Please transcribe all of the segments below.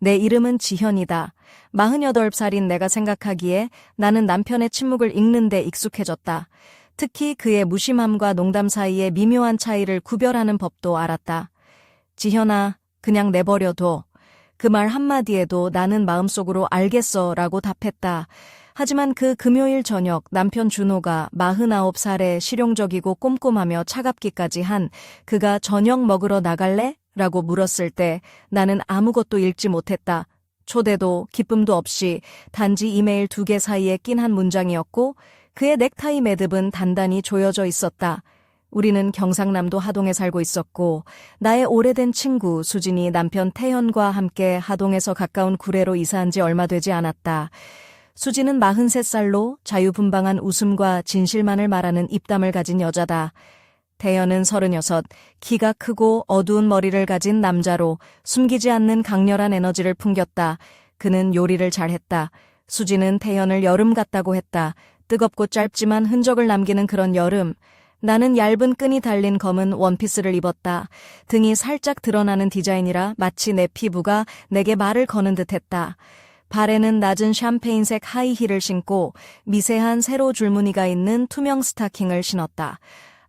내 이름은 지현이다. 48살인 내가 생각하기에 나는 남편의 침묵을 읽는 데 익숙해졌다. 특히 그의 무심함과 농담 사이의 미묘한 차이를 구별하는 법도 알았다. 지현아, 그냥 내버려둬. 그 말 한마디에도 나는 마음속으로 알겠어 라고 답했다. 하지만 그 금요일 저녁 남편 준호가 49살에 실용적이고 꼼꼼하며 차갑기까지 한 그가 저녁 먹으러 나갈래? 라고 물었을 때 나는 아무것도 읽지 못했다. 초대도 기쁨도 없이 단지 이메일 2개 사이에 낀 한 문장이었고 그의 넥타이 매듭은 단단히 조여져 있었다. 우리는 경상남도 하동에 살고 있었고 나의 오래된 친구 수진이 남편 태현과 함께 하동에서 가까운 구례로 이사한 지 얼마 되지 않았다. 수진은 43살로 자유분방한 웃음과 진실만을 말하는 입담을 가진 여자다. 태현은 36, 키가 크고 어두운 머리를 가진 남자로 숨기지 않는 강렬한 에너지를 풍겼다. 그는 요리를 잘했다. 수진은 태현을 여름 같다고 했다. 뜨겁고 짧지만 흔적을 남기는 그런 여름. 나는 얇은 끈이 달린 검은 원피스를 입었다. 등이 살짝 드러나는 디자인이라 마치 내 피부가 내게 말을 거는 듯했다. 발에는 낮은 샴페인색 하이힐을 신고 미세한 세로 줄무늬가 있는 투명 스타킹을 신었다.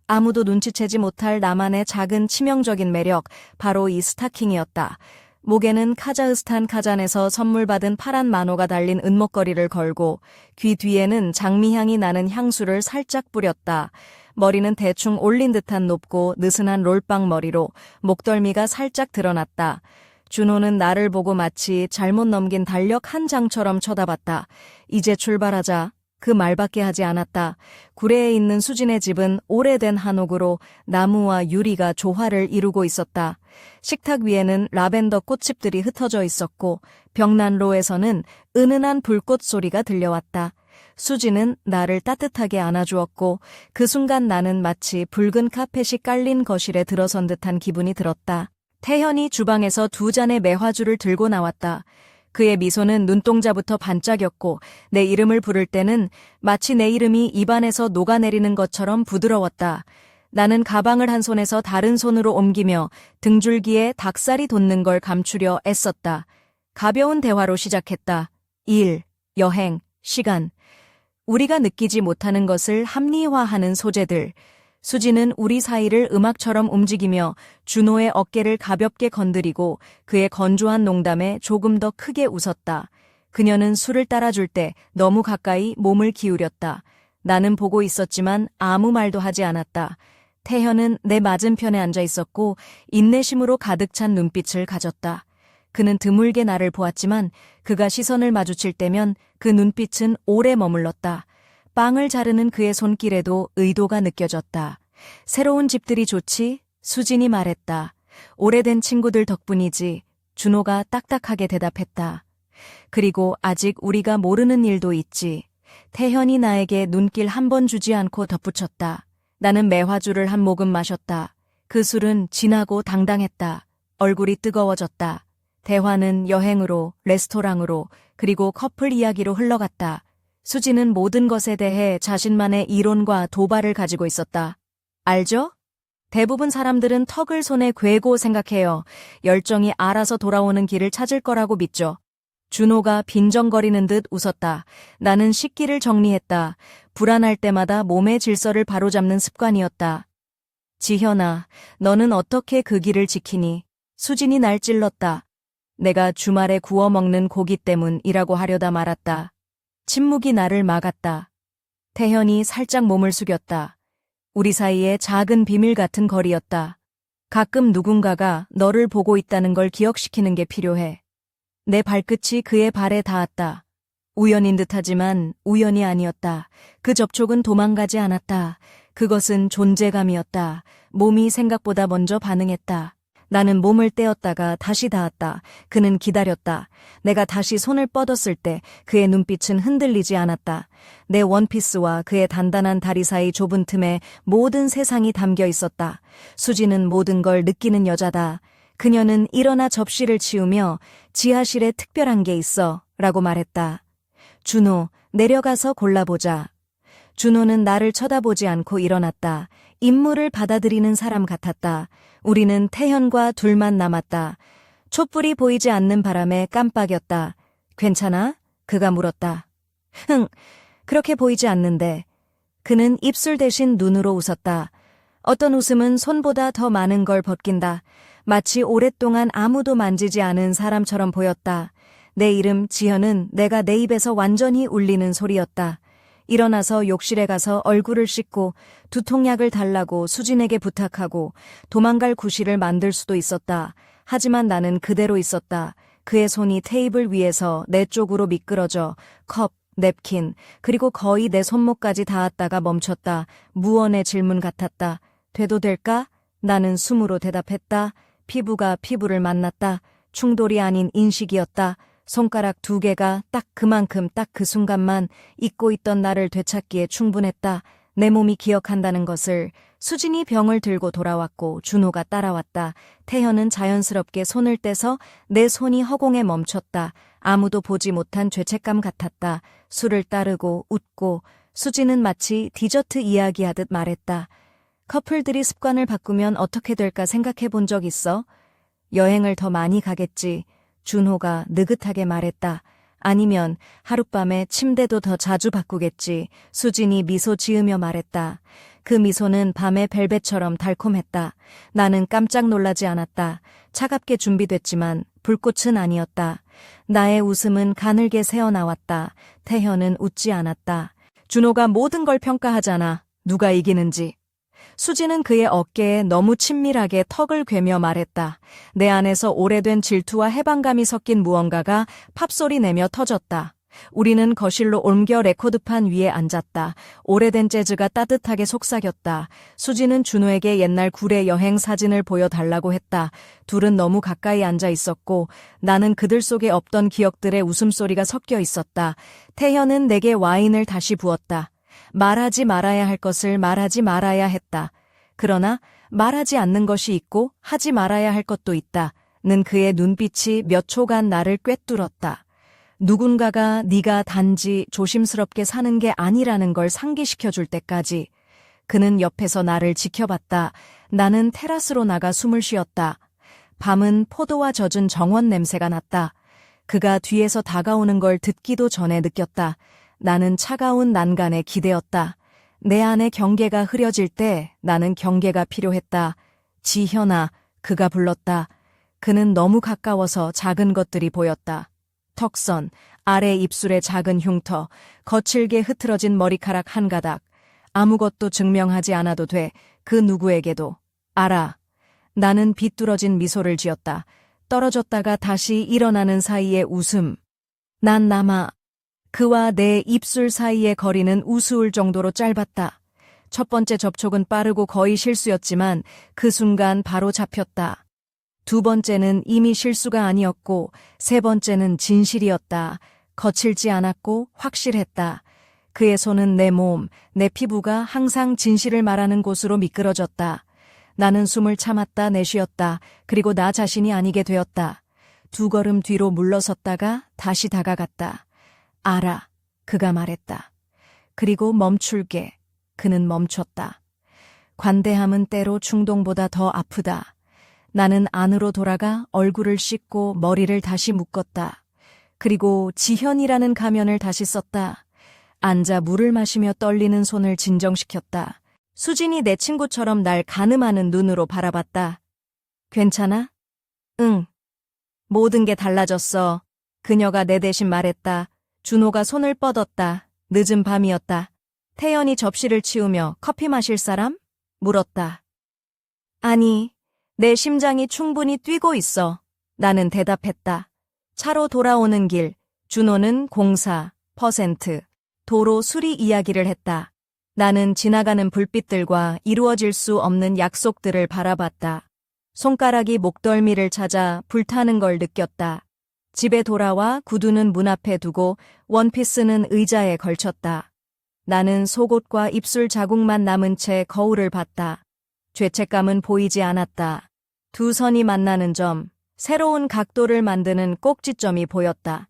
아무도 눈치채지 못할 나만의 작은 치명적인 매력, 바로 이 스타킹이었다. 목에는 카자흐스탄 카잔에서 선물 받은 파란 만호가 달린 은목걸이를 걸고 귀 뒤에는 장미향이 나는 향수를 살짝 뿌렸다. 머리는 대충 올린 듯한 높고 느슨한 롤빵 머리로 목덜미가 살짝 드러났다. 준호는 나를 보고 마치 잘못 넘긴 달력 한 장처럼 쳐다봤다. 이제 출발하자. 그 말밖에 하지 않았다. 구례에 있는 수진의 집은 오래된 한옥으로 나무와 유리가 조화를 이루고 있었다. 식탁 위에는 라벤더 꽃집들이 흩어져 있었고 벽난로에서는 은은한 불꽃 소리가 들려왔다. 수진은 나를 따뜻하게 안아주었고 그 순간 나는 마치 붉은 카펫이 깔린 거실에 들어선 듯한 기분이 들었다. 태현이 주방에서 2잔의 매화주를 들고 나왔다. 그의 미소는 눈동자부터 반짝였고 내 이름을 부를 때는 마치 내 이름이 입안에서 녹아내리는 것처럼 부드러웠다. 나는 가방을 한 손에서 다른 손으로 옮기며 등줄기에 닭살이 돋는 걸 감추려 애썼다. 가벼운 대화로 시작했다. 일, 여행, 시간. 우리가 느끼지 못하는 것을 합리화하는 소재들. 수지는 우리 사이를 음악처럼 움직이며 준호의 어깨를 가볍게 건드리고 그의 건조한 농담에 조금 더 크게 웃었다. 그녀는 술을 따라줄 때 너무 가까이 몸을 기울였다. 나는 보고 있었지만 아무 말도 하지 않았다. 태현은 내 맞은편에 앉아 있었고 인내심으로 가득 찬 눈빛을 가졌다. 그는 드물게 나를 보았지만 그가 시선을 마주칠 때면 그 눈빛은 오래 머물렀다. 빵을 자르는 그의 손길에도 의도가 느껴졌다. 새로운 집들이 좋지? 수진이 말했다. 오래된 친구들 덕분이지. 준호가 딱딱하게 대답했다. 그리고 아직 우리가 모르는 일도 있지. 태현이 나에게 눈길 한 번 주지 않고 덧붙였다. 나는 매화주를 한 모금 마셨다. 그 술은 진하고 당당했다. 얼굴이 뜨거워졌다. 대화는 여행으로, 레스토랑으로, 그리고 커플 이야기로 흘러갔다. 수지는 모든 것에 대해 자신만의 이론과 도발을 가지고 있었다. 알죠? 대부분 사람들은 턱을 손에 괴고 생각해요. 열정이 알아서 돌아오는 길을 찾을 거라고 믿죠. 준호가 빈정거리는 듯 웃었다. 나는 식기를 정리했다. 불안할 때마다 몸의 질서를 바로잡는 습관이었다. 지현아, 너는 어떻게 그 길을 지키니? 수진이 날 찔렀다. 내가 주말에 구워 먹는 고기 때문이라고 하려다 말았다. 침묵이 나를 막았다. 태현이 살짝 몸을 숙였다. 우리 사이에 작은 비밀 같은 거리였다. 가끔 누군가가 너를 보고 있다는 걸 기억시키는 게 필요해. 내 발끝이 그의 발에 닿았다. 우연인 듯하지만 우연이 아니었다. 그 접촉은 도망가지 않았다. 그것은 존재감이었다. 몸이 생각보다 먼저 반응했다. 나는 몸을 떼었다가 다시 닿았다. 그는 기다렸다. 내가 다시 손을 뻗었을 때 그의 눈빛은 흔들리지 않았다. 내 원피스와 그의 단단한 다리 사이 좁은 틈에 모든 세상이 담겨 있었다. 수지는 모든 걸 느끼는 여자다. 그녀는 일어나 접시를 치우며 지하실에 특별한 게 있어 라고 말했다. 준호, 내려가서 골라보자. 준호는 나를 쳐다보지 않고 일어났다. 임무를 받아들이는 사람 같았다. 우리는 태현과 둘만 남았다. 촛불이 보이지 않는 바람에 깜빡였다. 괜찮아? 그가 물었다. 흥, 그렇게 보이지 않는데. 그는 입술 대신 눈으로 웃었다. 어떤 웃음은 손보다 더 많은 걸 벗긴다. 마치 오랫동안 아무도 만지지 않은 사람처럼 보였다. 내 이름 지현은 내가 내 입에서 완전히 울리는 소리였다. 일어나서 욕실에 가서 얼굴을 씻고 두통약을 달라고 수진에게 부탁하고 도망갈 구실을 만들 수도 있었다. 하지만 나는 그대로 있었다. 그의 손이 테이블 위에서 내 쪽으로 미끄러져 컵, 냅킨, 그리고 거의 내 손목까지 닿았다가 멈췄다. 무언의 질문 같았다. 돼도 될까? 나는 숨으로 대답했다. 피부가 피부를 만났다. 충돌이 아닌 인식이었다. 손가락 2개가 딱 그만큼 딱 그 순간만 잊고 있던 나를 되찾기에 충분했다. 내 몸이 기억한다는 것을. 수진이 병을 들고 돌아왔고 준호가 따라왔다. 태현은 자연스럽게 손을 떼서 내 손이 허공에 멈췄다. 아무도 보지 못한 죄책감 같았다. 술을 따르고 웃고 수진은 마치 디저트 이야기하듯 말했다. 커플들이 습관을 바꾸면 어떻게 될까 생각해 본 적 있어? 여행을 더 많이 가겠지. 준호가 느긋하게 말했다. 아니면 하룻밤에 침대도 더 자주 바꾸겠지. 수진이 미소 지으며 말했다. 그 미소는 밤의 벨벳처럼 달콤했다. 나는 깜짝 놀라지 않았다. 차갑게 준비됐지만 불꽃은 아니었다. 나의 웃음은 가늘게 새어나왔다. 태현은 웃지 않았다. 준호가 모든 걸 평가하잖아. 누가 이기는지. 수지는 그의 어깨에 너무 친밀하게 턱을 괴며 말했다. 내 안에서 오래된 질투와 해방감이 섞인 무언가가 팝소리 내며 터졌다. 우리는 거실로 옮겨 레코드판 위에 앉았다. 오래된 재즈가 따뜻하게 속삭였다. 수지는 준호에게 옛날 구례 여행 사진을 보여달라고 했다. 둘은 너무 가까이 앉아 있었고 나는 그들 속에 없던 기억들의 웃음소리가 섞여 있었다. 태현은 내게 와인을 다시 부었다. 말하지 말아야 할 것을 말하지 말아야 했다. 그러나 말하지 않는 것이 있고 하지 말아야 할 것도 있다. 는 그의 눈빛이 몇 초간 나를 꿰뚫었다. 누군가가 네가 단지 조심스럽게 사는 게 아니라는 걸 상기시켜줄 때까지. 그는 옆에서 나를 지켜봤다. 나는 테라스로 나가 숨을 쉬었다. 밤은 포도와 젖은 정원 냄새가 났다. 그가 뒤에서 다가오는 걸 듣기도 전에 느꼈다. 나는 차가운 난간에 기대었다. 내 안에 경계가 흐려질 때 나는 경계가 필요했다. 지현아, 그가 불렀다. 그는 너무 가까워서 작은 것들이 보였다. 턱선, 아래 입술의 작은 흉터, 거칠게 흐트러진 머리카락 한 가닥. 아무것도 증명하지 않아도 돼. 그 누구에게도. 알아. 나는 비뚤어진 미소를 지었다. 떨어졌다가 다시 일어나는 사이의 웃음. 난 남아. 그와 내 입술 사이의 거리는 우스울 정도로 짧았다. 첫 번째 접촉은 빠르고 거의 실수였지만 그 순간 바로 잡혔다. 두 번째는 이미 실수가 아니었고 세 번째는 진실이었다. 거칠지 않았고 확실했다. 그의 손은 내 몸, 내 피부가 항상 진실을 말하는 곳으로 미끄러졌다. 나는 숨을 참았다 내쉬었다. 그리고 나 자신이 아니게 되었다. 2걸음 뒤로 물러섰다가 다시 다가갔다. 알아. 그가 말했다. 그리고 멈출게. 그는 멈췄다. 관대함은 때로 충동보다 더 아프다. 나는 안으로 돌아가 얼굴을 씻고 머리를 다시 묶었다. 그리고 지현이라는 가면을 다시 썼다. 앉아 물을 마시며 떨리는 손을 진정시켰다. 수진이 내 친구처럼 날 가늠하는 눈으로 바라봤다. 괜찮아? 응. 모든 게 달라졌어. 그녀가 내 대신 말했다. 준호가 손을 뻗었다. 늦은 밤이었다. 태연이 접시를 치우며 커피 마실 사람? 물었다. 아니, 내 심장이 충분히 뛰고 있어. 나는 대답했다. 차로 돌아오는 길, 준호는 04%, 도로 수리 이야기를 했다. 나는 지나가는 불빛들과 이루어질 수 없는 약속들을 바라봤다. 손가락이 목덜미를 찾아 불타는 걸 느꼈다. 집에 돌아와 구두는 문 앞에 두고 원피스는 의자에 걸쳤다. 나는 속옷과 입술 자국만 남은 채 거울을 봤다. 죄책감은 보이지 않았다. 두 선이 만나는 점, 새로운 각도를 만드는 꼭지점이 보였다.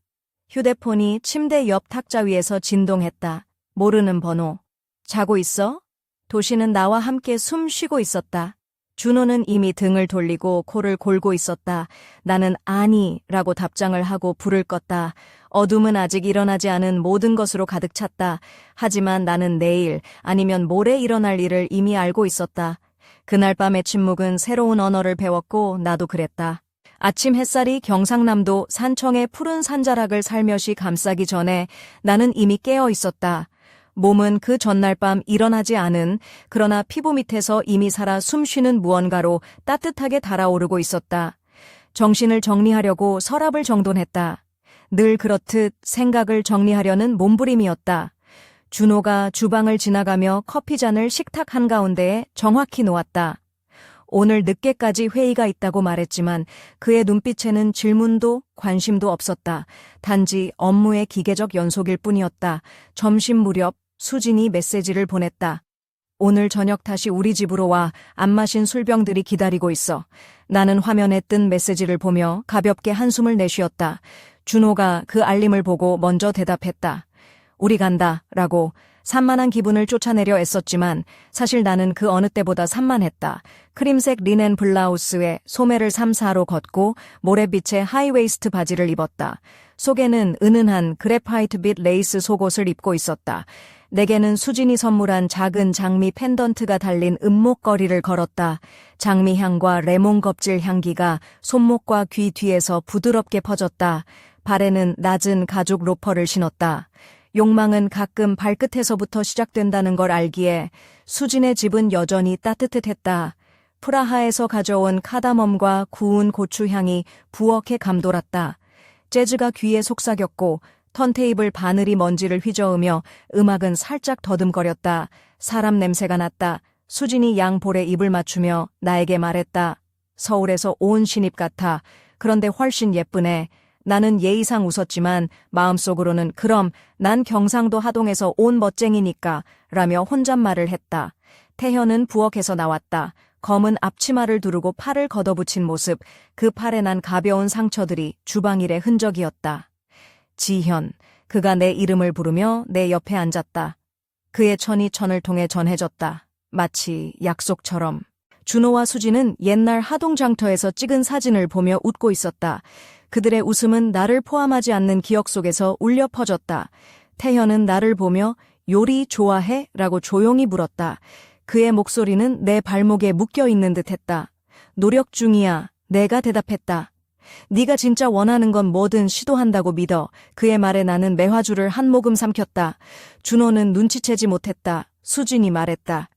휴대폰이 침대 옆 탁자 위에서 진동했다. 모르는 번호. 자고 있어? 도시는 나와 함께 숨 쉬고 있었다. 준호는 이미 등을 돌리고 코를 골고 있었다. 나는 아니라고 답장을 하고 불을 껐다. 어둠은 아직 일어나지 않은 모든 것으로 가득 찼다. 하지만 나는 내일 아니면 모레 일어날 일을 이미 알고 있었다. 그날 밤의 침묵은 새로운 언어를 배웠고 나도 그랬다. 아침 햇살이 경상남도 산청의 푸른 산자락을 살며시 감싸기 전에 나는 이미 깨어 있었다. 몸은 그 전날 밤 일어나지 않은, 그러나 피부 밑에서 이미 살아 숨쉬는 무언가로 따뜻하게 달아오르고 있었다. 정신을 정리하려고 서랍을 정돈했다. 늘 그렇듯 생각을 정리하려는 몸부림이었다. 준호가 주방을 지나가며 커피잔을 식탁 한가운데에 정확히 놓았다. 오늘 늦게까지 회의가 있다고 말했지만 그의 눈빛에는 질문도 관심도 없었다. 단지 업무의 기계적 연속일 뿐이었다. 점심 무렵 수진이 메시지를 보냈다. 오늘 저녁 다시 우리 집으로 와. 안 마신 술병들이 기다리고 있어. 나는 화면에 뜬 메시지를 보며 가볍게 한숨을 내쉬었다. 준호가 그 알림을 보고 먼저 대답했다. 우리 간다 라고. 산만한 기분을 쫓아내려 애썼지만 사실 나는 그 어느 때보다 산만했다. 크림색 리넨 블라우스에 소매를 3-4로 걷고 모래빛의 하이웨이스트 바지를 입었다. 속에는 은은한 그래파이트빛 레이스 속옷을 입고 있었다. 내게는 수진이 선물한 작은 장미 펜던트가 달린 은목걸이를 걸었다. 장미향과 레몬 껍질 향기가 손목과 귀 뒤에서 부드럽게 퍼졌다. 발에는 낮은 가죽 로퍼를 신었다. 욕망은 가끔 발끝에서부터 시작된다는 걸 알기에 수진의 집은 여전히 따뜻했다. 프라하에서 가져온 카다멈과 구운 고추향이 부엌에 감돌았다. 재즈가 귀에 속삭였고 턴테이블 바늘이 먼지를 휘저으며 음악은 살짝 더듬거렸다. 사람 냄새가 났다. 수진이 양 볼에 입을 맞추며 나에게 말했다. 서울에서 온 신입 같아. 그런데 훨씬 예쁘네. 나는 예의상 웃었지만 마음속으로는 그럼 난 경상도 하동에서 온 멋쟁이니까 라며 혼잣말을 했다. 태현은 부엌에서 나왔다. 검은 앞치마를 두르고 팔을 걷어붙인 모습, 그 팔에 난 가벼운 상처들이 주방일의 흔적이었다. 지현, 그가 내 이름을 부르며 내 옆에 앉았다. 그의 천이 천을 통해 전해졌다. 마치 약속처럼. 준호와 수진은 옛날 하동장터에서 찍은 사진을 보며 웃고 있었다. 그들의 웃음은 나를 포함하지 않는 기억 속에서 울려 퍼졌다. 태현은 나를 보며 요리 좋아해? 라고 조용히 물었다. 그의 목소리는 내 발목에 묶여있는 듯했다. 노력 중이야. 내가 대답했다. 네가 진짜 원하는 건 뭐든 시도한다고 믿어. 그의 말에 나는 매화주를 한 모금 삼켰다. 준호는 눈치채지 못했다. 수진이 말했다.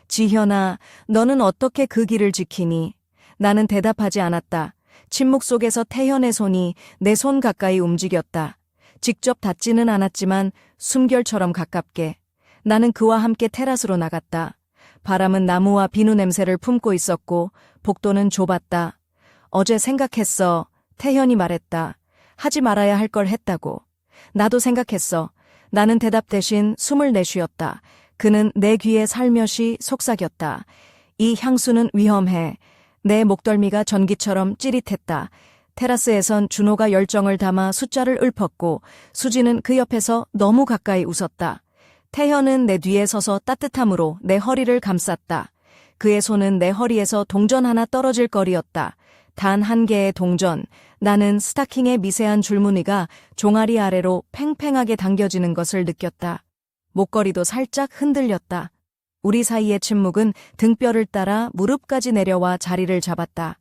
지현아, 너는 어떻게 그 길을 지키니? 나는 대답하지 않았다. 침묵 속에서 태현의 손이 내 손 가까이 움직였다. 직접 닿지는 않았지만 숨결처럼 가깝게. 나는 그와 함께 테라스로 나갔다. 바람은 나무와 비누 냄새를 품고 있었고 복도는 좁았다. 어제 생각했어. 태현이 말했다. 하지 말아야 할 걸 했다고. 나도 생각했어. 나는 대답 대신 숨을 내쉬었다. 그는 내 귀에 살며시 속삭였다. 이 향수는 위험해. 내 목덜미가 전기처럼 찌릿했다. 테라스에선 준호가 열정을 담아 숫자를 읊었고 수지는 그 옆에서 너무 가까이 웃었다. 태현은 내 뒤에 서서 따뜻함으로 내 허리를 감쌌다. 그의 손은 내 허리에서 동전 하나 떨어질 거리였다. 단 한 개의 동전. 나는 스타킹의 미세한 줄무늬가 종아리 아래로 팽팽하게 당겨지는 것을 느꼈다. 목걸이도 살짝 흔들렸다. 우리 사이의 침묵은 등뼈를 따라 무릎까지 내려와 자리를 잡았다.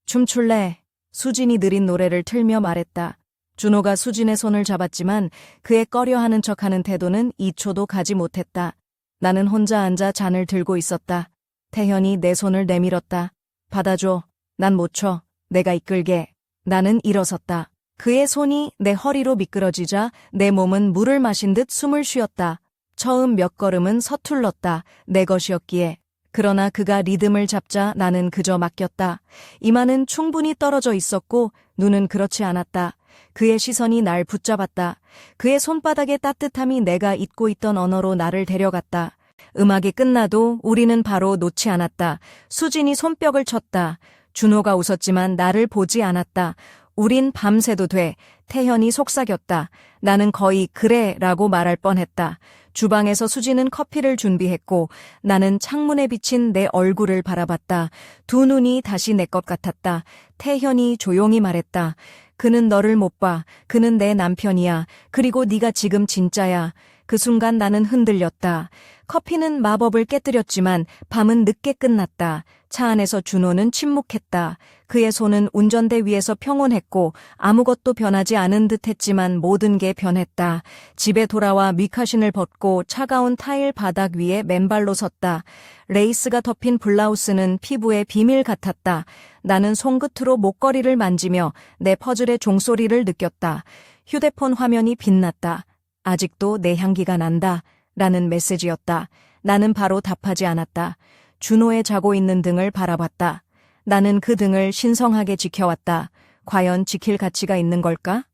춤출래? 수진이 느린 노래를 틀며 말했다. 준호가 수진의 손을 잡았지만 그의 꺼려하는 척하는 태도는 2초도 가지 못했다. 나는 혼자 앉아 잔을 들고 있었다. 태현이 내 손을 내밀었다. 받아줘. 난 못 쳐. 내가 이끌게. 나는 일어섰다. 그의 손이 내 허리로 미끄러지자 내 몸은 물을 마신 듯 숨을 쉬었다. 처음 몇 걸음은 서툴렀다. 내 것이었기에. 그러나 그가 리듬을 잡자 나는 그저 맡겼다. 이마는 충분히 떨어져 있었고 눈은 그렇지 않았다. 그의 시선이 날 붙잡았다. 그의 손바닥의 따뜻함이 내가 잊고 있던 언어로 나를 데려갔다. 음악이 끝나도 우리는 바로 놓지 않았다. 수진이 손뼉을 쳤다. 준호가 웃었지만 나를 보지 않았다. 우린 밤새도 돼. 태현이 속삭였다. 나는 거의 그래 라고 말할 뻔했다. 주방에서 수지는 커피를 준비했고 나는 창문에 비친 내 얼굴을 바라봤다. 두 눈이 다시 내 것 같았다. 태현이 조용히 말했다. 그는 너를 못 봐. 그는 내 남편이야. 그리고 네가 지금 진짜야. 그 순간 나는 흔들렸다. 커피는 마법을 깨뜨렸지만 밤은 늦게 끝났다. 차 안에서 준호는 침묵했다. 그의 손은 운전대 위에서 평온했고 아무것도 변하지 않은 듯 했지만 모든 게 변했다. 집에 돌아와 밑카신을 벗고 차가운 타일 바닥 위에 맨발로 섰다. 레이스가 덮인 블라우스는 피부의 비밀 같았다. 나는 손끝으로 목걸이를 만지며 내 퍼즐의 종소리를 느꼈다. 휴대폰 화면이 빛났다. 아직도 내 향기가 난다. 라는 메시지였다. 나는 바로 답하지 않았다. 준호의 자고 있는 등을 바라봤다. 나는 그 등을 신성하게 지켜왔다. 과연 지킬 가치가 있는 걸까?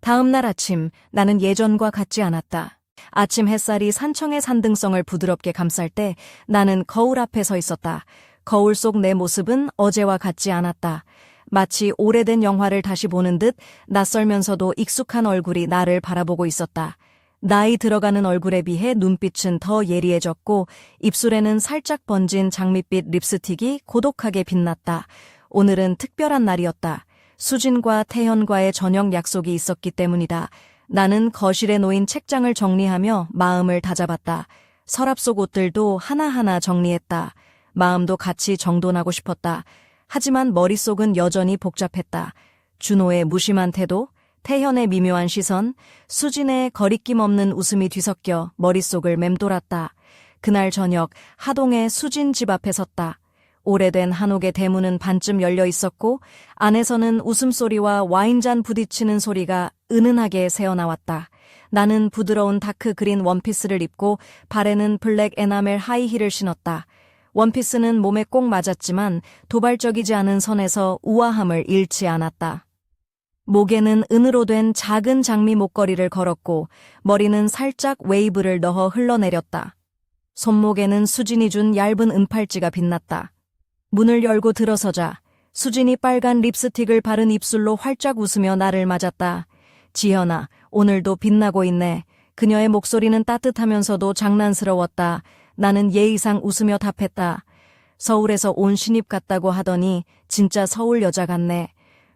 다음 날 아침, 나는 예전과 같지 않았다. 아침 햇살이 산청의 산등성을 부드럽게 감쌀 때 나는 거울 앞에 서 있었다. 거울 속 내 모습은 어제와 같지 않았다. 마치 오래된 영화를 다시 보는 듯 낯설면서도 익숙한 얼굴이 나를 바라보고 있었다. 나이 들어가는 얼굴에 비해 눈빛은 더 예리해졌고 입술에는 살짝 번진 장밋빛 립스틱이 고독하게 빛났다. 오늘은 특별한 날이었다. 수진과 태현과의 저녁 약속이 있었기 때문이다. 나는 거실에 놓인 책장을 정리하며 마음을 다잡았다. 서랍 속 옷들도 하나하나 정리했다. 마음도 같이 정돈하고 싶었다. 하지만 머릿속은 여전히 복잡했다. 준호의 무심한 태도, 태현의 미묘한 시선, 수진의 거리낌 없는 웃음이 뒤섞여 머릿속을 맴돌았다. 그날 저녁 하동의 수진 집 앞에 섰다. 오래된 한옥의 대문은 반쯤 열려 있었고 안에서는 웃음소리와 와인잔 부딪히는 소리가 은은하게 새어나왔다. 나는 부드러운 다크 그린 원피스를 입고 발에는 블랙 에나멜 하이힐을 신었다. 원피스는 몸에 꼭 맞았지만 도발적이지 않은 선에서 우아함을 잃지 않았다. 목에는 은으로 된 작은 장미 목걸이를 걸었고 머리는 살짝 웨이브를 넣어 흘러내렸다. 손목에는 수진이 준 얇은 은팔찌가 빛났다. 문을 열고 들어서자 수진이 빨간 립스틱을 바른 입술로 활짝 웃으며 나를 맞았다. 지현아, 오늘도 빛나고 있네. 그녀의 목소리는 따뜻하면서도 장난스러웠다. 나는 예의상 웃으며 답했다. 서울에서 온 신입 같다고 하더니 진짜 서울 여자 같네.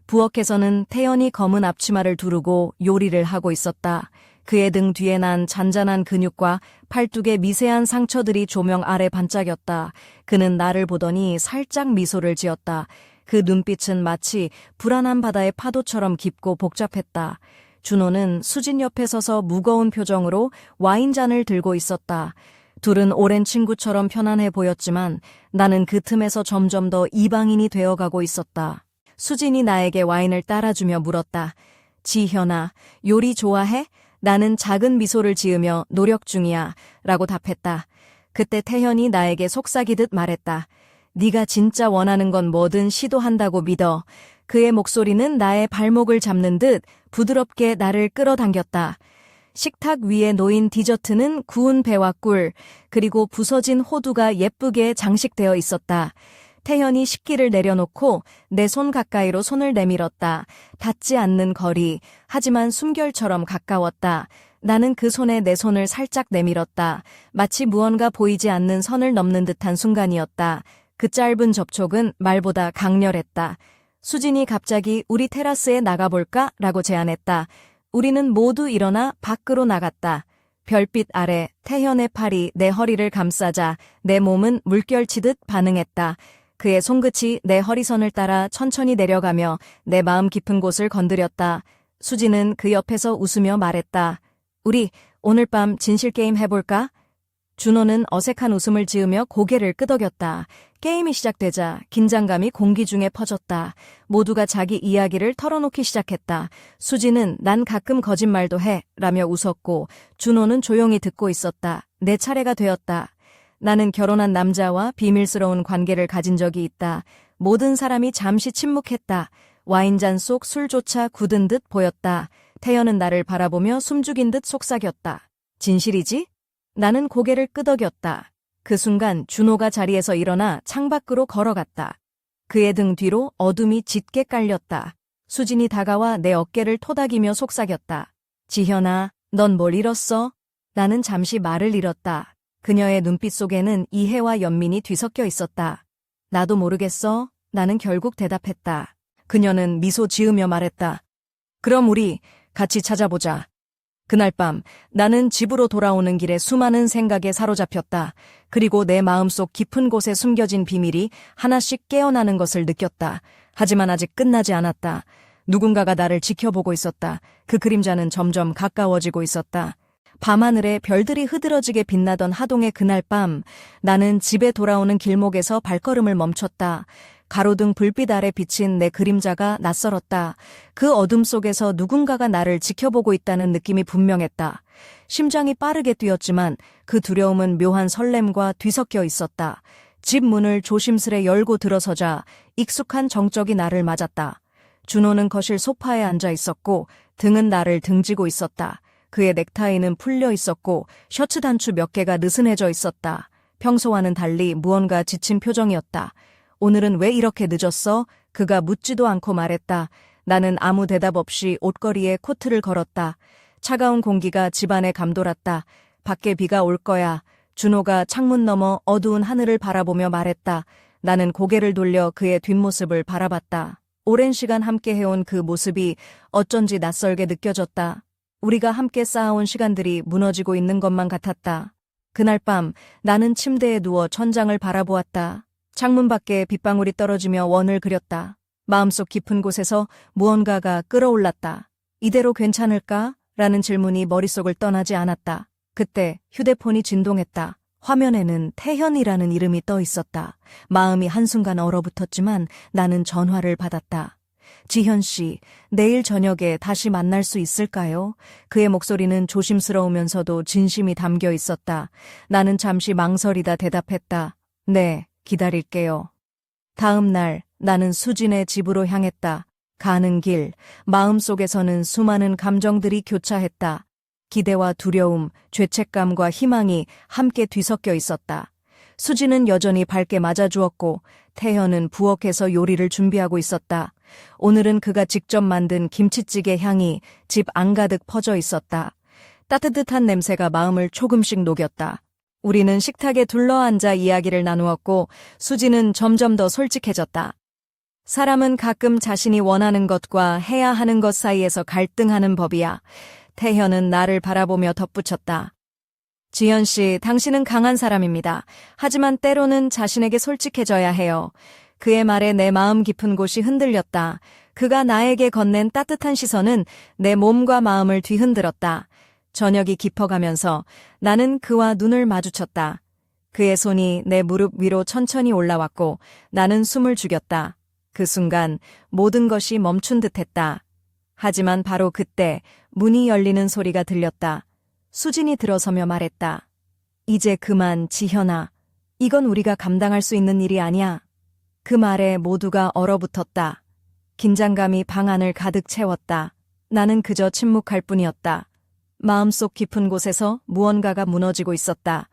부엌에서는 태연이 검은 앞치마를 두르고 요리를 하고 있었다. 그의 등 뒤에 난 잔잔한 근육과 팔뚝의 미세한 상처들이 조명 아래 반짝였다. 그는 나를 보더니 살짝 미소를 지었다. 그 눈빛은 마치 불안한 바다의 파도처럼 깊고 복잡했다. 준호는 수진 옆에 서서 무거운 표정으로 와인잔을 들고 있었다. 둘은 오랜 친구처럼 편안해 보였지만 나는 그 틈에서 점점 더 이방인이 되어가고 있었다. 수진이 나에게 와인을 따라주며 물었다. 지현아, 요리 좋아해? 나는 작은 미소를 지으며 노력 중이야 라고 답했다. 그때 태현이 나에게 속삭이듯 말했다. 네가 진짜 원하는 건 뭐든 시도한다고 믿어. 그의 목소리는 나의 발목을 잡는 듯 부드럽게 나를 끌어당겼다. 식탁 위에 놓인 디저트는 구운 배와 꿀, 그리고 부서진 호두가 예쁘게 장식되어 있었다. 태현이 식기를 내려놓고 내 손 가까이로 손을 내밀었다. 닿지 않는 거리, 하지만 숨결처럼 가까웠다. 나는 그 손에 내 손을 살짝 내밀었다. 마치 무언가 보이지 않는 선을 넘는 듯한 순간이었다. 그 짧은 접촉은 말보다 강렬했다. 수진이 갑자기 우리 테라스에 나가볼까? 라고 제안했다. 우리는 모두 일어나 밖으로 나갔다. 별빛 아래 태현의 팔이 내 허리를 감싸자 내 몸은 물결치듯 반응했다. 그의 손끝이 내 허리선을 따라 천천히 내려가며 내 마음 깊은 곳을 건드렸다. 수지는 그 옆에서 웃으며 말했다. 우리 오늘 밤 진실게임 해볼까? 준호는 어색한 웃음을 지으며 고개를 끄덕였다. 게임이 시작되자 긴장감이 공기 중에 퍼졌다. 모두가 자기 이야기를 털어놓기 시작했다. 수지는 난 가끔 거짓말도 해 라며 웃었고 준호는 조용히 듣고 있었다. 내 차례가 되었다. 나는 결혼한 남자와 비밀스러운 관계를 가진 적이 있다. 모든 사람이 잠시 침묵했다. 와인잔 속 술조차 굳은 듯 보였다. 태연은 나를 바라보며 숨죽인 듯 속삭였다. 진실이지? 나는 고개를 끄덕였다. 그 순간 준호가 자리에서 일어나 창밖으로 걸어갔다. 그의 등 뒤로 어둠이 짙게 깔렸다. 수진이 다가와 내 어깨를 토닥이며 속삭였다. 지현아, 넌 뭘 잃었어? 나는 잠시 말을 잃었다. 그녀의 눈빛 속에는 이해와 연민이 뒤섞여 있었다. 나도 모르겠어. 나는 결국 대답했다. 그녀는 미소 지으며 말했다. 그럼 우리 같이 찾아보자. 그날 밤 나는 집으로 돌아오는 길에 수많은 생각에 사로잡혔다. 그리고 내 마음속 깊은 곳에 숨겨진 비밀이 하나씩 깨어나는 것을 느꼈다. 하지만 아직 끝나지 않았다. 누군가가 나를 지켜보고 있었다. 그 그림자는 점점 가까워지고 있었다. 밤하늘에 별들이 흐드러지게 빛나던 하동의 그날 밤, 나는 집에 돌아오는 길목에서 발걸음을 멈췄다. 가로등 불빛 아래 비친 내 그림자가 낯설었다. 그 어둠 속에서 누군가가 나를 지켜보고 있다는 느낌이 분명했다. 심장이 빠르게 뛰었지만 그 두려움은 묘한 설렘과 뒤섞여 있었다. 집 문을 조심스레 열고 들어서자 익숙한 정적이 나를 맞았다. 준호는 거실 소파에 앉아 있었고 등은 나를 등지고 있었다. 그의 넥타이는 풀려 있었고 셔츠 단추 몇 개가 느슨해져 있었다. 평소와는 달리 무언가 지친 표정이었다. 오늘은 왜 이렇게 늦었어? 그가 묻지도 않고 말했다. 나는 아무 대답 없이 옷걸이에 코트를 걸었다. 차가운 공기가 집안에 감돌았다. 밖에 비가 올 거야. 준호가 창문 너머 어두운 하늘을 바라보며 말했다. 나는 고개를 돌려 그의 뒷모습을 바라봤다. 오랜 시간 함께 해온 그 모습이 어쩐지 낯설게 느껴졌다. 우리가 함께 쌓아온 시간들이 무너지고 있는 것만 같았다. 그날 밤 나는 침대에 누워 천장을 바라보았다. 창문 밖에 빗방울이 떨어지며 원을 그렸다. 마음속 깊은 곳에서 무언가가 끓어올랐다. 이대로 괜찮을까? 라는 질문이 머릿속을 떠나지 않았다. 그때 휴대폰이 진동했다. 화면에는 태현이라는 이름이 떠 있었다. 마음이 한순간 얼어붙었지만 나는 전화를 받았다. 지현 씨, 내일 저녁에 다시 만날 수 있을까요? 그의 목소리는 조심스러우면서도 진심이 담겨 있었다. 나는 잠시 망설이다 대답했다. 네, 기다릴게요. 다음 날 나는 수진의 집으로 향했다. 가는 길, 마음속에서는 수많은 감정들이 교차했다. 기대와 두려움, 죄책감과 희망이 함께 뒤섞여 있었다. 수진은 여전히 밝게 맞아주었고 태현은 부엌에서 요리를 준비하고 있었다. 오늘은 그가 직접 만든 김치찌개 향이 집 안가득 퍼져 있었다. 따뜻한 냄새가 마음을 조금씩 녹였다. 우리는 식탁에 둘러앉아 이야기를 나누었고 수진은 점점 더 솔직해졌다. 사람은 가끔 자신이 원하는 것과 해야 하는 것 사이에서 갈등하는 법이야. 태현은 나를 바라보며 덧붙였다. 지현 씨, 당신은 강한 사람입니다. 하지만 때로는 자신에게 솔직해져야 해요. 그의 말에 내 마음 깊은 곳이 흔들렸다. 그가 나에게 건넨 따뜻한 시선은 내 몸과 마음을 뒤흔들었다. 저녁이 깊어가면서 나는 그와 눈을 마주쳤다. 그의 손이 내 무릎 위로 천천히 올라왔고 나는 숨을 죽였다. 그 순간 모든 것이 멈춘 듯했다. 하지만 바로 그때 문이 열리는 소리가 들렸다. 수진이 들어서며 말했다. 이제 그만, 지현아. 이건 우리가 감당할 수 있는 일이 아니야. 그 말에 모두가 얼어붙었다. 긴장감이 방 안을 가득 채웠다. 나는 그저 침묵할 뿐이었다. 마음속 깊은 곳에서 무언가가 무너지고 있었다.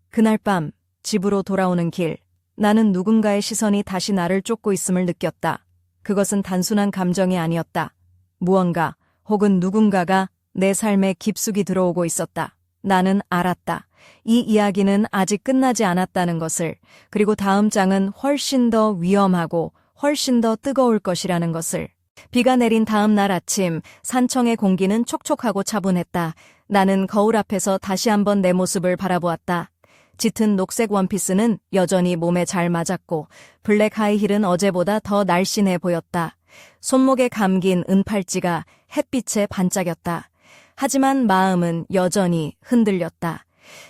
그날 밤 집으로 돌아오는 길, 나는 누군가의 시선이 다시 나를 쫓고 있음을 느꼈다. 그것은 단순한 감정이 아니었다. 무언가 혹은 누군가가 내 삶에 깊숙이 들어오고 있었다. 나는 알았다. 이 이야기는 아직 끝나지 않았다는 것을, 그리고 다음 장은 훨씬 더 위험하고 훨씬 더 뜨거울 것이라는 것을. 비가 내린 다음 날 아침, 산청의 공기는 촉촉하고 차분했다. 나는 거울 앞에서 다시 한번 내 모습을 바라보았다. 짙은 녹색 원피스는 여전히 몸에 잘 맞았고 블랙 하이힐은 어제보다 더 날씬해 보였다. 손목에 감긴 은팔찌가 햇빛에 반짝였다. 하지만 마음은 여전히 흔들렸다.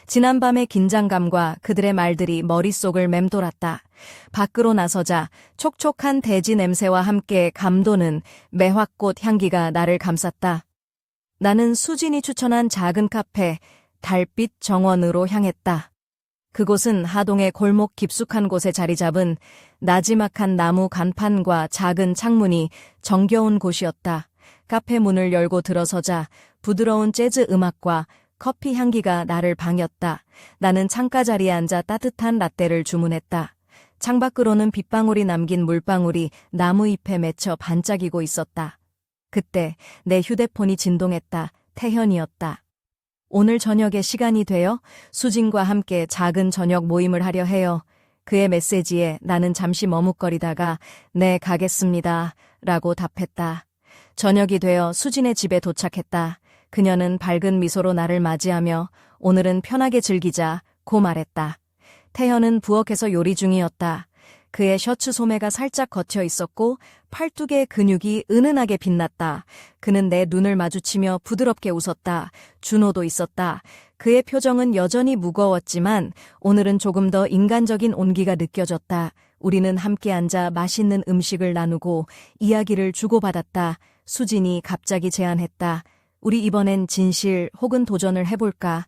지난밤의 긴장감과 그들의 말들이 머릿속을 맴돌았다. 밖으로 나서자 촉촉한 대지 냄새와 함께 감도는 매화꽃 향기가 나를 감쌌다. 나는 수진이 추천한 작은 카페, 달빛 정원으로 향했다. 그곳은 하동의 골목 깊숙한 곳에 자리 잡은 나지막한 나무 간판과 작은 창문이 정겨운 곳이었다. 카페 문을 열고 들어서자 부드러운 재즈 음악과 커피 향기가 나를 반겼다. 나는 창가 자리에 앉아 따뜻한 라떼를 주문했다. 창밖으로는 빗방울이 남긴 물방울이 나무 잎에 맺혀 반짝이고 있었다. 그때 내 휴대폰이 진동했다. 태현이었다. 오늘 저녁에 시간이 되어 수진과 함께 작은 저녁 모임을 하려 해요. 그의 메시지에 나는 잠시 머뭇거리다가 네, 가겠습니다. 라고 답했다. 저녁이 되어 수진의 집에 도착했다. 그녀는 밝은 미소로 나를 맞이하며 오늘은 편하게 즐기자고 말했다. 태현은 부엌에서 요리 중이었다. 그의 셔츠 소매가 살짝 걷혀 있었고 팔뚝의 근육이 은은하게 빛났다. 그는 내 눈을 마주치며 부드럽게 웃었다. 준호도 있었다. 그의 표정은 여전히 무거웠지만 오늘은 조금 더 인간적인 온기가 느껴졌다. 우리는 함께 앉아 맛있는 음식을 나누고 이야기를 주고받았다. 수진이 갑자기 제안했다. 우리 이번엔 진실 혹은 도전을 해볼까?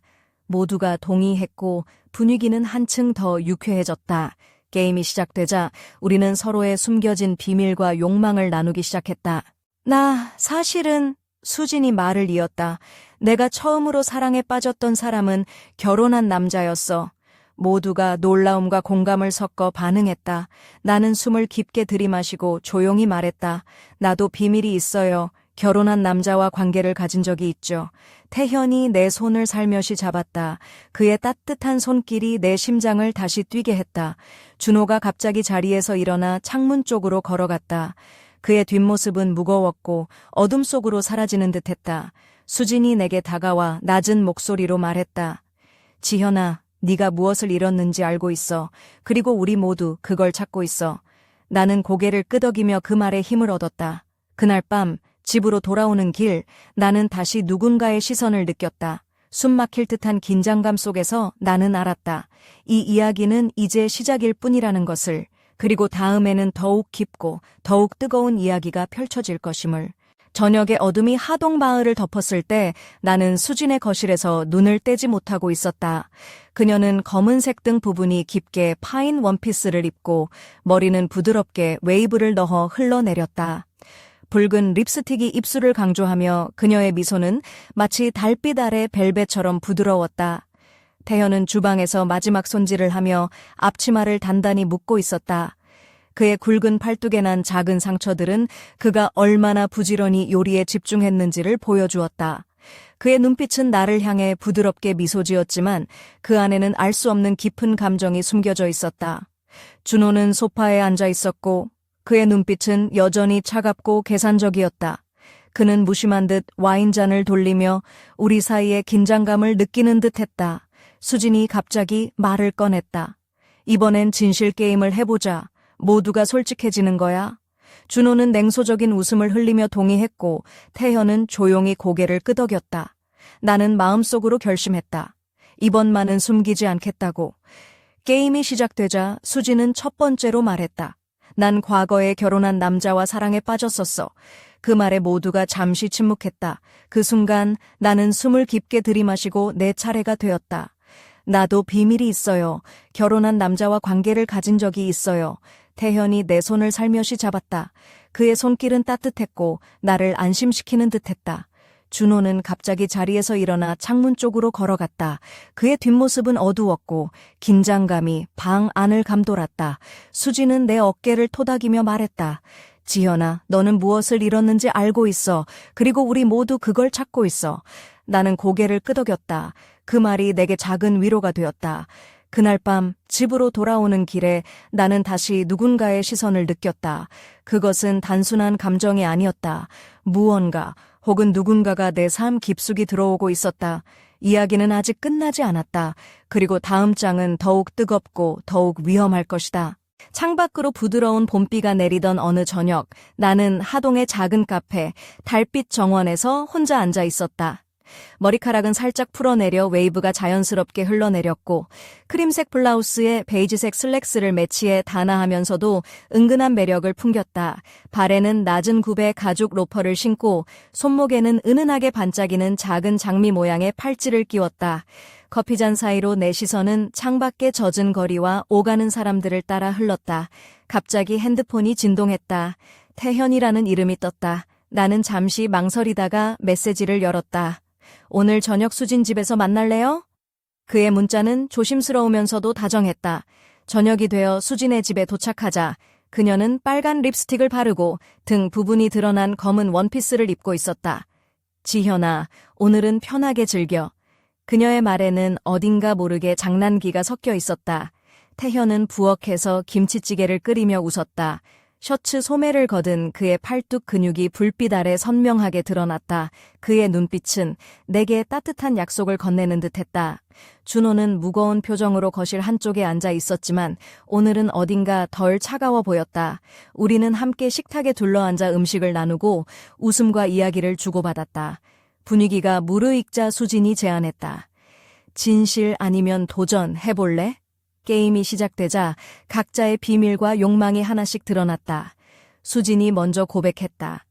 모두가 동의했고 분위기는 한층 더 유쾌해졌다. 게임이 시작되자 우리는 서로의 숨겨진 비밀과 욕망을 나누기 시작했다. 나 사실은 수진이 말을 이었다. 내가 처음으로 사랑에 빠졌던 사람은 결혼한 남자였어. 모두가 놀라움과 공감을 섞어 반응했다. 나는 숨을 깊게 들이마시고 조용히 말했다. 나도 비밀이 있어요. 결혼한 남자와 관계를 가진 적이 있죠. 태현이 내 손을 살며시 잡았다. 그의 따뜻한 손길이 내 심장을 다시 뛰게 했다. 준호가 갑자기 자리에서 일어나 창문 쪽으로 걸어갔다. 그의 뒷모습은 무거웠고 어둠 속으로 사라지는 듯했다. 수진이 내게 다가와 낮은 목소리로 말했다. 지현아, 네가 무엇을 잃었는지 알고 있어. 그리고 우리 모두 그걸 찾고 있어. 나는 고개를 끄덕이며 그 말에 힘을 얻었다. 그날 밤 집으로 돌아오는 길, 나는 다시 누군가의 시선을 느꼈다. 숨 막힐 듯한 긴장감 속에서 나는 알았다. 이 이야기는 이제 시작일 뿐이라는 것을, 그리고 다음에는 더욱 깊고 더욱 뜨거운 이야기가 펼쳐질 것임을. 저녁의 어둠이 하동마을을 덮었을 때 나는 수진의 거실에서 눈을 떼지 못하고 있었다. 그녀는 검은색 등 부분이 깊게 파인 원피스를 입고 머리는 부드럽게 웨이브를 넣어 흘러내렸다. 붉은 립스틱이 입술을 강조하며 그녀의 미소는 마치 달빛 아래 벨벳처럼 부드러웠다. 태현은 주방에서 마지막 손질을 하며 앞치마를 단단히 묶고 있었다. 그의 굵은 팔뚝에 난 작은 상처들은 그가 얼마나 부지런히 요리에 집중했는지를 보여주었다. 그의 눈빛은 나를 향해 부드럽게 미소 지었지만 그 안에는 알 수 없는 깊은 감정이 숨겨져 있었다. 준호는 소파에 앉아 있었고 그의 눈빛은 여전히 차갑고 계산적이었다. 그는 무심한 듯 와인잔을 돌리며 우리 사이의 긴장감을 느끼는 듯했다. 수진이 갑자기 말을 꺼냈다. 이번엔 진실 게임을 해보자. 모두가 솔직해지는 거야. 준호는 냉소적인 웃음을 흘리며 동의했고 태현은 조용히 고개를 끄덕였다. 나는 마음속으로 결심했다. 이번만은 숨기지 않겠다고. 게임이 시작되자 수진은 첫 번째로 말했다. 난 과거에 결혼한 남자와 사랑에 빠졌었어. 그 말에 모두가 잠시 침묵했다. 그 순간 나는 숨을 깊게 들이마시고 내 차례가 되었다. 나도 비밀이 있어요. 결혼한 남자와 관계를 가진 적이 있어요. 태현이 내 손을 살며시 잡았다. 그의 손길은 따뜻했고 나를 안심시키는 듯했다. 준호는 갑자기 자리에서 일어나 창문 쪽으로 걸어갔다. 그의 뒷모습은 어두웠고 긴장감이 방 안을 감돌았다. 수지는 내 어깨를 토닥이며 말했다. 지현아, 너는 무엇을 잃었는지 알고 있어. 그리고 우리 모두 그걸 찾고 있어. 나는 고개를 끄덕였다. 그 말이 내게 작은 위로가 되었다. 그날 밤 집으로 돌아오는 길에 나는 다시 누군가의 시선을 느꼈다. 그것은 단순한 감정이 아니었다. 무언가 혹은 누군가가 내 삶 깊숙이 들어오고 있었다. 이야기는 아직 끝나지 않았다. 그리고 다음 장은 더욱 뜨겁고 더욱 위험할 것이다. 창밖으로 부드러운 봄비가 내리던 어느 저녁, 나는 하동의 작은 카페, 달빛 정원에서 혼자 앉아 있었다. 머리카락은 살짝 풀어내려 웨이브가 자연스럽게 흘러내렸고 크림색 블라우스에 베이지색 슬랙스를 매치해 단아하면서도 은근한 매력을 풍겼다. 발에는 낮은 굽의 가죽 로퍼를 신고 손목에는 은은하게 반짝이는 작은 장미 모양의 팔찌를 끼웠다. 커피잔 사이로 내 시선은 창밖의 젖은 거리와 오가는 사람들을 따라 흘렀다. 갑자기 핸드폰이 진동했다. 태현이라는 이름이 떴다. 나는 잠시 망설이다가 메시지를 열었다. 오늘 저녁 수진 집에서 만날래요? 그의 문자는 조심스러우면서도 다정했다. 저녁이 되어 수진의 집에 도착하자 그녀는 빨간 립스틱을 바르고 등 부분이 드러난 검은 원피스를 입고 있었다. 지현아, 오늘은 편하게 즐겨. 그녀의 말에는 어딘가 모르게 장난기가 섞여 있었다. 태현은 부엌에서 김치찌개를 끓이며 웃었다. 셔츠 소매를 걷은 그의 팔뚝 근육이 불빛 아래 선명하게 드러났다. 그의 눈빛은 내게 따뜻한 약속을 건네는 듯했다. 준호는 무거운 표정으로 거실 한쪽에 앉아 있었지만 오늘은 어딘가 덜 차가워 보였다. 우리는 함께 식탁에 둘러앉아 음식을 나누고 웃음과 이야기를 주고받았다. 분위기가 무르익자 수진이 제안했다. 진실 아니면 도전 해볼래? 게임이 시작되자 각자의 비밀과 욕망이 하나씩 드러났다. 수진이 먼저 고백했다.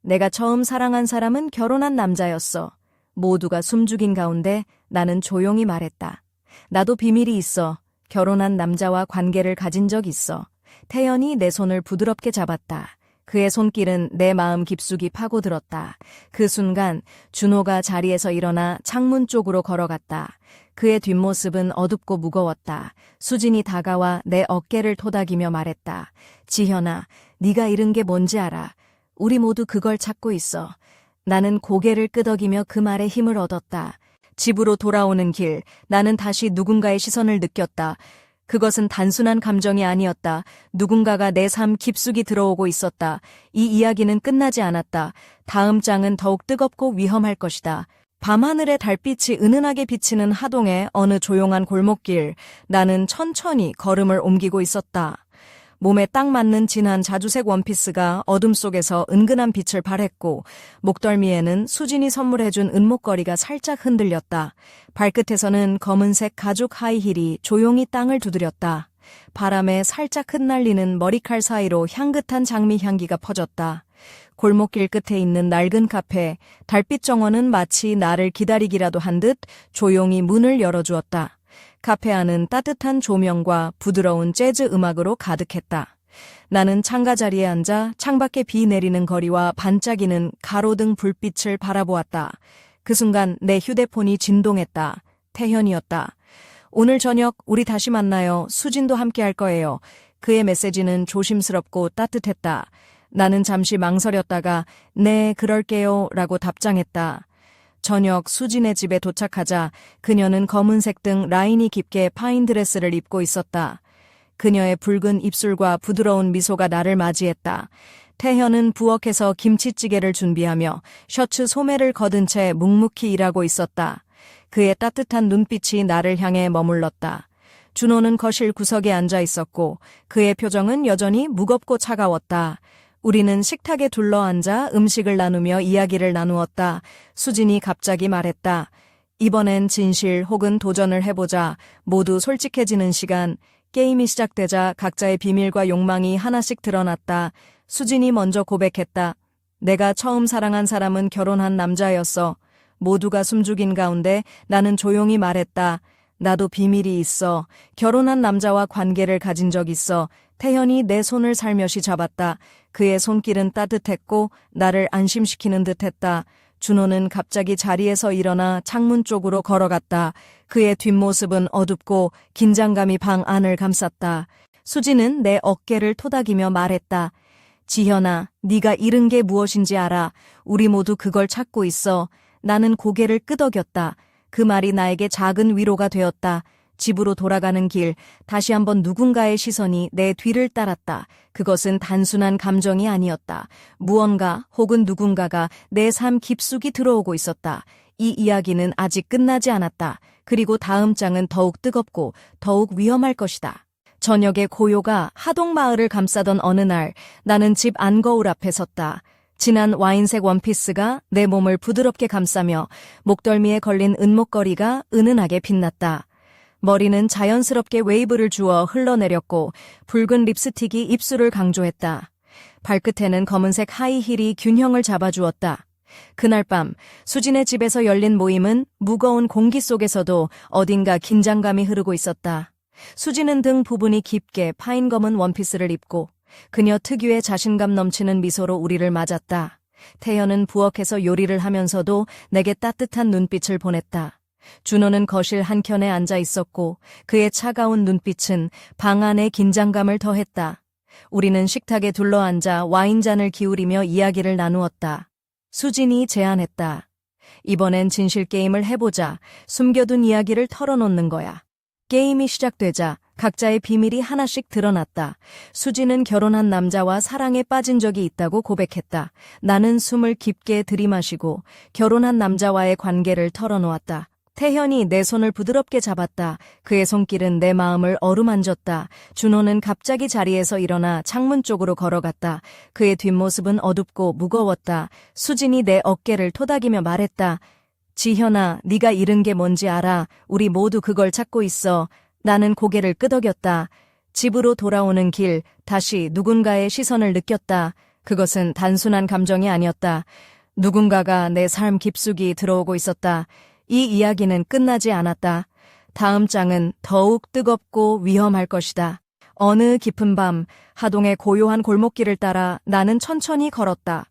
내가 처음 사랑한 사람은 결혼한 남자였어. 모두가 숨죽인 가운데 나는 조용히 말했다. 나도 비밀이 있어. 결혼한 남자와 관계를 가진 적 있어. 태연이 내 손을 부드럽게 잡았다. 그의 손길은 내 마음 깊숙이 파고들었다. 그 순간 준호가 자리에서 일어나 창문 쪽으로 걸어갔다. 그의 뒷모습은 어둡고 무거웠다. 수진이 다가와 내 어깨를 토닥이며 말했다. 지현아, 네가 잃은 게 뭔지 알아. 우리 모두 그걸 찾고 있어. 나는 고개를 끄덕이며 그 말에 힘을 얻었다. 집으로 돌아오는 길, 나는 다시 누군가의 시선을 느꼈다. 그것은 단순한 감정이 아니었다. 누군가가 내 삶 깊숙이 들어오고 있었다. 이 이야기는 끝나지 않았다. 다음 장은 더욱 뜨겁고 위험할 것이다. 밤하늘의 달빛이 은은하게 비치는 하동의 어느 조용한 골목길, 나는 천천히 걸음을 옮기고 있었다. 몸에 딱 맞는 진한 자주색 원피스가 어둠 속에서 은근한 빛을 발했고 목덜미에는 수진이 선물해준 은목걸이가 살짝 흔들렸다. 발끝에서는 검은색 가죽 하이힐이 조용히 땅을 두드렸다. 바람에 살짝 흩날리는 머리칼 사이로 향긋한 장미 향기가 퍼졌다. 골목길 끝에 있는 낡은 카페, 달빛 정원은 마치 나를 기다리기라도 한 듯 조용히 문을 열어주었다. 카페 안은 따뜻한 조명과 부드러운 재즈 음악으로 가득했다. 나는 창가 자리에 앉아 창밖에 비 내리는 거리와 반짝이는 가로등 불빛을 바라보았다. 그 순간 내 휴대폰이 진동했다. 태현이었다. 오늘 저녁 우리 다시 만나요. 수진도 함께 할 거예요. 그의 메시지는 조심스럽고 따뜻했다. 나는 잠시 망설였다가 네, 그럴게요 라고 답장했다. 저녁 수진의 집에 도착하자 그녀는 검은색 등 라인이 깊게 파인 드레스를 입고 있었다. 그녀의 붉은 입술과 부드러운 미소가 나를 맞이했다. 태현은 부엌에서 김치찌개를 준비하며 셔츠 소매를 걷은 채 묵묵히 일하고 있었다. 그의 따뜻한 눈빛이 나를 향해 머물렀다. 준호는 거실 구석에 앉아 있었고 그의 표정은 여전히 무겁고 차가웠다. 우리는 식탁에 둘러앉아 음식을 나누며 이야기를 나누었다. 수진이 갑자기 말했다. 이번엔 진실 혹은 도전을 해보자. 모두 솔직해지는 시간. 게임이 시작되자 각자의 비밀과 욕망이 하나씩 드러났다. 수진이 먼저 고백했다. 내가 처음 사랑한 사람은 결혼한 남자였어. 모두가 숨죽인 가운데 나는 조용히 말했다. 나도 비밀이 있어. 결혼한 남자와 관계를 가진 적 있어. 태현이 내 손을 살며시 잡았다. 그의 손길은 따뜻했고 나를 안심시키는 듯했다. 준호는 갑자기 자리에서 일어나 창문 쪽으로 걸어갔다. 그의 뒷모습은 어둡고 긴장감이 방 안을 감쌌다. 수진은 내 어깨를 토닥이며 말했다. 지현아, 네가 잃은 게 무엇인지 알아. 우리 모두 그걸 찾고 있어. 나는 고개를 끄덕였다. 그 말이 나에게 작은 위로가 되었다. 집으로 돌아가는 길, 다시 한번 누군가의 시선이 내 뒤를 따랐다. 그것은 단순한 감정이 아니었다. 무언가 혹은 누군가가 내 삶 깊숙이 들어오고 있었다. 이 이야기는 아직 끝나지 않았다. 그리고 다음 장은 더욱 뜨겁고 더욱 위험할 것이다. 저녁의 고요가 하동마을을 감싸던 어느 날, 나는 집 안거울 앞에 섰다. 진한 와인색 원피스가 내 몸을 부드럽게 감싸며 목덜미에 걸린 은목걸이가 은은하게 빛났다. 머리는 자연스럽게 웨이브를 주어 흘러내렸고 붉은 립스틱이 입술을 강조했다. 발끝에는 검은색 하이힐이 균형을 잡아주었다. 그날 밤 수진의 집에서 열린 모임은 무거운 공기 속에서도 어딘가 긴장감이 흐르고 있었다. 수진은 등 부분이 깊게 파인 검은 원피스를 입고 그녀 특유의 자신감 넘치는 미소로 우리를 맞았다. 태연은 부엌에서 요리를 하면서도 내게 따뜻한 눈빛을 보냈다. 준호는 거실 한켠에 앉아 있었고 그의 차가운 눈빛은 방 안의 긴장감을 더했다. 우리는 식탁에 둘러앉아 와인잔을 기울이며 이야기를 나누었다. 수진이 제안했다. 이번엔 진실 게임을 해보자. 숨겨둔 이야기를 털어놓는 거야. 게임이 시작되자 각자의 비밀이 하나씩 드러났다. 수진은 결혼한 남자와 사랑에 빠진 적이 있다고 고백했다. 나는 숨을 깊게 들이마시고 결혼한 남자와의 관계를 털어놓았다. 태현이 내 손을 부드럽게 잡았다. 그의 손길은 내 마음을 어루만졌다. 준호는 갑자기 자리에서 일어나 창문 쪽으로 걸어갔다. 그의 뒷모습은 어둡고 무거웠다. 수진이 내 어깨를 토닥이며 말했다. 지현아, 네가 잃은 게 뭔지 알아. 우리 모두 그걸 찾고 있어. 나는 고개를 끄덕였다. 집으로 돌아오는 길, 다시 누군가의 시선을 느꼈다. 그것은 단순한 감정이 아니었다. 누군가가 내 삶 깊숙이 들어오고 있었다. 이 이야기는 끝나지 않았다. 다음 장은 더욱 뜨겁고 위험할 것이다. 어느 깊은 밤, 하동의 고요한 골목길을 따라 나는 천천히 걸었다.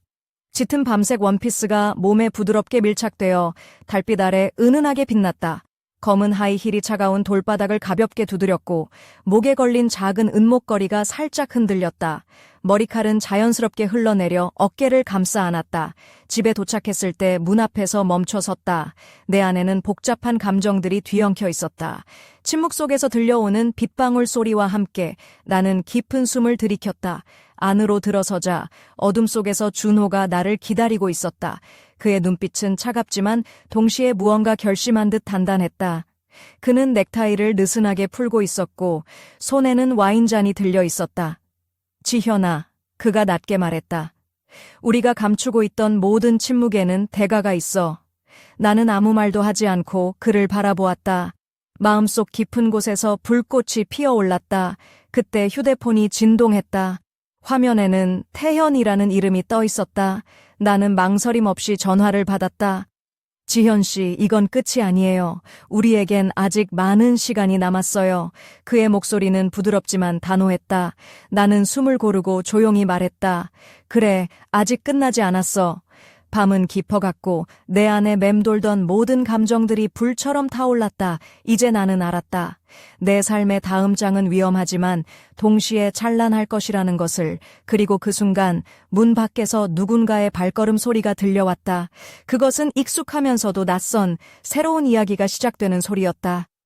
짙은 밤색 원피스가 몸에 부드럽게 밀착되어 달빛 아래 은은하게 빛났다. 검은 하이힐이 차가운 돌바닥을 가볍게 두드렸고 목에 걸린 작은 은목걸이가 살짝 흔들렸다. 머리칼은 자연스럽게 흘러내려 어깨를 감싸 안았다. 집에 도착했을 때 문 앞에서 멈춰 섰다. 내 안에는 복잡한 감정들이 뒤엉켜 있었다. 침묵 속에서 들려오는 빗방울 소리와 함께 나는 깊은 숨을 들이켰다. 안으로 들어서자 어둠 속에서 준호가 나를 기다리고 있었다. 그의 눈빛은 차갑지만 동시에 무언가 결심한 듯 단단했다. 그는 넥타이를 느슨하게 풀고 있었고 손에는 와인잔이 들려 있었다. 지현아, 그가 낮게 말했다. 우리가 감추고 있던 모든 침묵에는 대가가 있어. 나는 아무 말도 하지 않고 그를 바라보았다. 마음속 깊은 곳에서 불꽃이 피어올랐다. 그때 휴대폰이 진동했다. 화면에는 태현이라는 이름이 떠 있었다. 나는 망설임 없이 전화를 받았다. 지현 씨, 이건 끝이 아니에요. 우리에겐 아직 많은 시간이 남았어요. 그의 목소리는 부드럽지만 단호했다. 나는 숨을 고르고 조용히 말했다. 그래, 아직 끝나지 않았어. 밤은 깊어갔고 내 안에 맴돌던 모든 감정들이 불처럼 타올랐다. 이제 나는 알았다. 내 삶의 다음 장은 위험하지만 동시에 찬란할 것이라는 것을. 그리고 그 순간 문 밖에서 누군가의 발걸음 소리가 들려왔다. 그것은 익숙하면서도 낯선 새로운 이야기가 시작되는 소리였다.